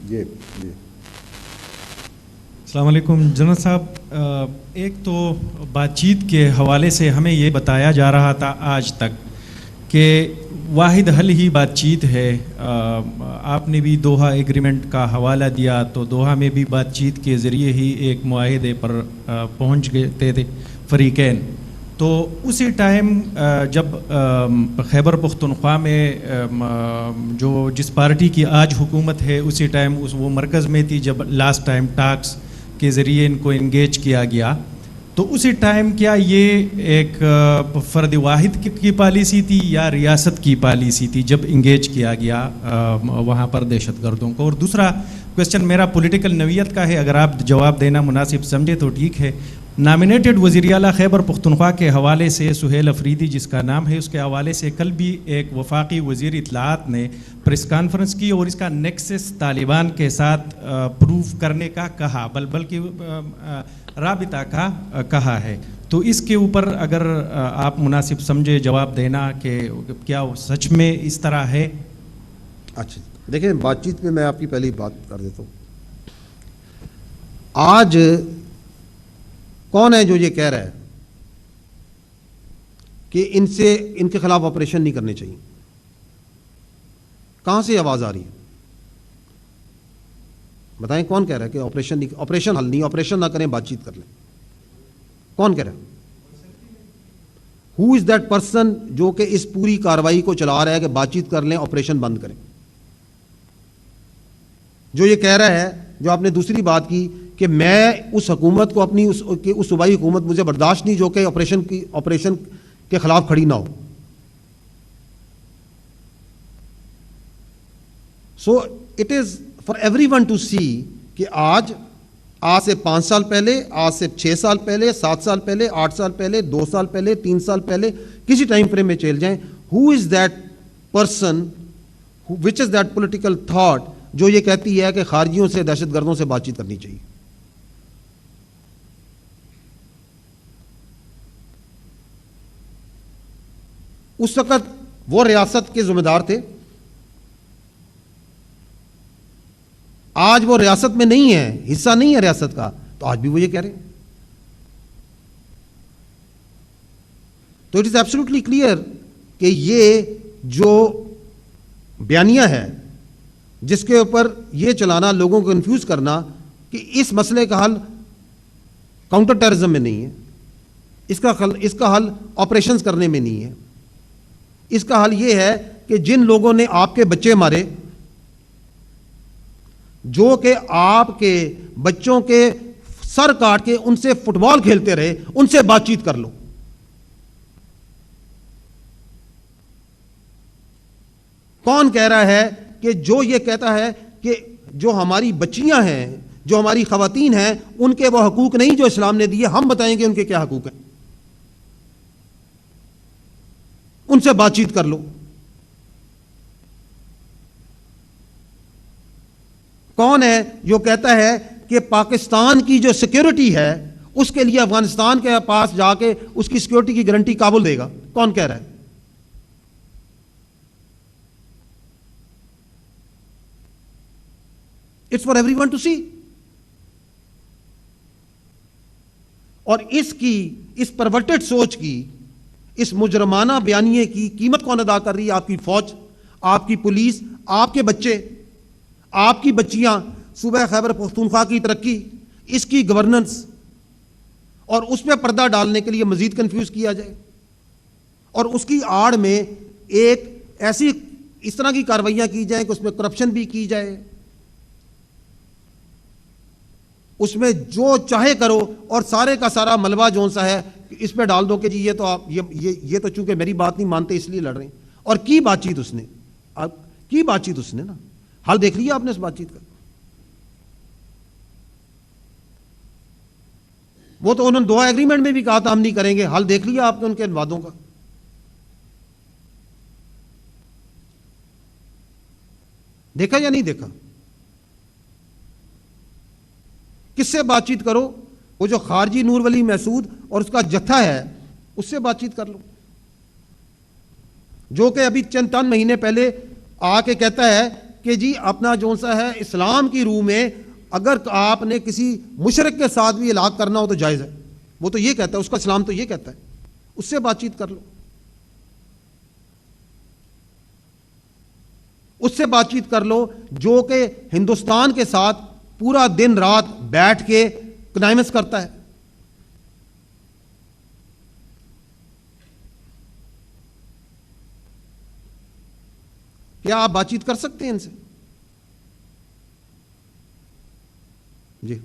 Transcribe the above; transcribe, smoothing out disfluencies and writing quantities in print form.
جی السلام علیکم جنرل صاحب، ایک تو بات چیت کے حوالے سے ہمیں یہ بتایا جا رہا تھا آج تک کہ واحد حل ہی بات چیت ہے. آپ نے بھی دوحہ ایگریمنٹ کا حوالہ دیا، تو دوحہ میں بھی بات چیت کے ذریعے ہی ایک معاہدے پر پہنچ گئے تھے فریقین. تو اسی ٹائم جب خیبر پختونخوا میں جس پارٹی کی آج حکومت ہے اسی ٹائم وہ مرکز میں تھی جب لاسٹ ٹائم ٹاکس کے ذریعے ان کو انگیج کیا گیا، تو اسی ٹائم کیا یہ ایک فرد واحد کی پالیسی تھی یا ریاست کی پالیسی تھی جب انگیج کیا گیا وہاں پر دہشت گردوں کو؟ اور دوسرا کویسچن میرا پولیٹیکل نوعیت کا ہے، اگر آپ جواب دینا مناسب سمجھے تو ٹھیک ہے. نامینیٹڈ وزیر اعلیٰ خیبر پختونخوا کے حوالے سے سہیل افریدی جس کا نام ہے، اس کے حوالے سے کل بھی ایک وفاقی وزیر اطلاعات نے پریس کانفرنس کی اور اس کا نیکسس طالبان کے ساتھ پروف کرنے کا کہا، بلکہ رابطہ کا کہا ہے. تو اس کے اوپر اگر آپ مناسب سمجھے جواب دینا کہ کیا سچ میں اس طرح ہے؟ اچھا دیکھیں، بات چیت میں آپ کی پہلی بات کر دیتا ہوں. آج کون ہے جو یہ کہہ رہا ہے کہ ان کے خلاف آپریشن نہیں کرنے چاہیے؟ کہاں سے آواز آ رہی ہے؟ بتائیں کون کہہ رہا ہے کہ آپریشن حل نہیں، آپریشن نہ کریں، بات چیت کر لیں؟ کون کہہ رہا ہے؟ ہو از دیٹ پرسن جو کہ اس پوری کاروائی کو چلا رہا ہے کہ بات چیت کر لیں، آپریشن بند کریں؟ جو یہ کہہ رہا ہے، جو آپ نے دوسری بات کی کہ میں اس حکومت کو اپنی اس صوبائی حکومت مجھے برداشت نہیں جو کہ آپریشن کے خلاف کھڑی نہ ہو. So it is for everyone to see کہ آج سے 5 سال پہلے، آج سے 6 سال پہلے، 7 سال پہلے، 8 سال پہلے، 2 سال پہلے، 3 سال پہلے، کسی ٹائم فریم میں چل جائیں، who is that person which is that political thought جو یہ کہتی ہے کہ خارجیوں سے، دہشت گردوں سے بات چیت کرنی چاہیے؟ اس وقت وہ ریاست کے ذمہ دار تھے، آج وہ ریاست میں نہیں ہے، حصہ نہیں ہے ریاست کا، تو آج بھی وہ یہ کہہ رہے ہیں. تو اٹ از ایبسولوٹلی کلیئر کہ یہ جو بیانیہ ہے جس کے اوپر یہ چلانا، لوگوں کو کنفیوز کرنا کہ اس مسئلے کا حل کاؤنٹر ٹیررزم میں نہیں ہے، اس کا حل آپریشنز کرنے میں نہیں ہے، اس کا حل یہ ہے کہ جن لوگوں نے آپ کے بچے مارے، جو کہ آپ کے بچوں کے سر کاٹ کے ان سے فٹ بال کھیلتے رہے، ان سے بات چیت کر لو. کون کہہ رہا ہے کہ جو یہ کہتا ہے کہ جو ہماری بچیاں ہیں، جو ہماری خواتین ہیں، ان کے وہ حقوق نہیں جو اسلام نے دیے؟ ہم بتائیں گے ان کے کیا حقوق ہیں، ان سے بات چیت کر لو. کون ہے جو کہتا ہے کہ پاکستان کی جو سیکیورٹی ہے اس کے لیے افغانستان کے پاس جا کے اس کی سیکیورٹی کی گارنٹی کابل دے گا؟ کون کہہ رہا ہے؟ It's for everyone to see. اور اس پرورٹڈ سوچ کی، اس مجرمانہ بیانیے کی قیمت کون ادا کر رہی ہے؟ آپ کی فوج، آپ کی پولیس، آپ کے بچے، آپ کی بچیاں. صوبہ خیبر پختونخوا کی ترقی، اس کی گورننس، اور اس پہ پردہ ڈالنے کے لیے مزید کنفیوز کیا جائے، اور اس کی آڑ میں ایک اس طرح کی کاروائیاں کی جائیں کہ اس میں کرپشن بھی کی جائے، اس میں جو چاہے کرو، اور سارے کا سارا ملبہ جون سا ہے اس پہ ڈال دو کہ جی یہ تو چونکہ میری بات نہیں مانتے اس لیے لڑ رہے ہیں. اور کی بات چیت اس نے نا حل دیکھ لیا آپ نے اس بات چیت کا؟ وہ تو انہوں نے دوحہ ایگریمنٹ میں بھی کہا تھا ہم نہیں کریں گے، حل دیکھ لیا آپ نے ان کے وعدوں کا؟ دیکھا یا نہیں دیکھا؟ کس سے بات چیت کرو؟ وہ جو خارجی نور ولی محسود اور اس کا جتھا ہے اس سے بات چیت کر لو، جو کہ ابھی چند مہینے پہلے آ کے کہتا ہے کہ جی اپنا جو سا ہے اسلام کی روح میں اگر آپ نے کسی مشرک کے ساتھ بھی علاج کرنا ہو تو جائز ہے. وہ تو یہ کہتا ہے، اس کا اسلام تو یہ کہتا ہے، اس سے بات چیت کر لو، اس سے بات چیت کر لو جو کہ ہندوستان کے ساتھ پورا دن رات بیٹھ کے کنائمنس کرتا ہے. کیا آپ بات چیت کر سکتے ہیں ان سے؟ جی